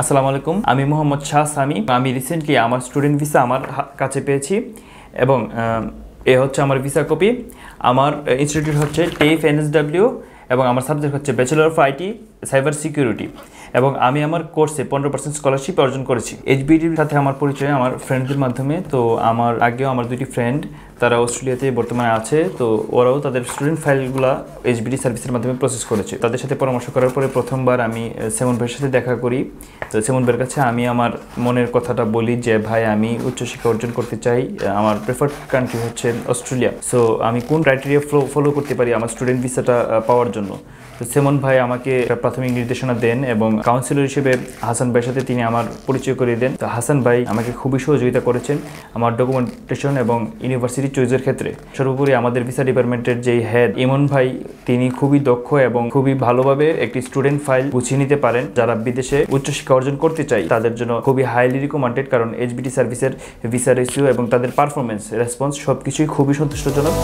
আসসালামু আলাইকুম, আমি মোহাম্মদ শাহ সামি। আমি রিসেন্টলি আমার স্টুডেন্ট ভিসা আমার কাছে পেয়েছি এবং এ হচ্ছে আমার ভিসা কপি। আমার ইনস্টিটিউট হচ্ছে টেইফ এনএসডব্লিউ এবং আমার সাবজেক্ট হচ্ছে bachelor of IT cyber security এবং আমি আমার কোর্সে 15% স্কলারশিপ অর্জন করেছি। এইচবিডির সাথে আমার পরিচয় আমার ফ্রেন্ডদের মাধ্যমে। তো আমার আগেও আমার দুটি ফ্রেন্ড তারা অস্ট্রেলিয়াতে বর্তমানে আছে, তো ওরাও তাদের স্টুডেন্ট ফাইলগুলো এইচবিডি সার্ভিসের মাধ্যমে প্রসেস করেছে। তাদের সাথে পরামর্শ করার পরে প্রথমবার আমি সেমন ভাইয়ের সাথে দেখা করি। তো সেমন ভাইয়ের কাছে আমি আমার মনের কথাটা বলি যে ভাই, আমি উচ্চশিক্ষা অর্জন করতে চাই, আমার প্রেফার্ড কান্ট্রি হচ্ছে অস্ট্রেলিয়া। সো আমি কোন ক্রাইটেরিয়া ফলো করতে পারি আমার স্টুডেন্ট ভিসাটা পাওয়ার জন্য। তো সেমন ভাই আমাকে প্রাথমিক নির্দেশনা দেন এবং কাউন্সিলর হিসেবে হাসান ভাইয়ের সাথে তিনি আমার পরিচয় করিয়ে দেন। তো হাসান ভাই আমাকে খুবই সহযোগিতা করেছেন আমার ডকুমেন্টেশন এবং ইউনিভার্সিটি চয়েসের ক্ষেত্রে। সর্বোপরি আমাদের ভিসা ডিপার্টমেন্টের যেই হেড ইমন ভাই, তিনি খুবই দক্ষ এবং খুবই ভালোভাবে একটি স্টুডেন্ট ফাইল গুছিয়ে নিতে পারেন। যারা বিদেশে উচ্চশিক্ষা অর্জন করতে চাই তাদের জন্য খুবই হাইলি রিকমেন্ডেড, কারণ এইচবিডি সার্ভিসের ভিসা রেসিও এবং তাদের পারফরমেন্স রেসপন্স সবকিছুই খুবই সন্তুষ্টজনক।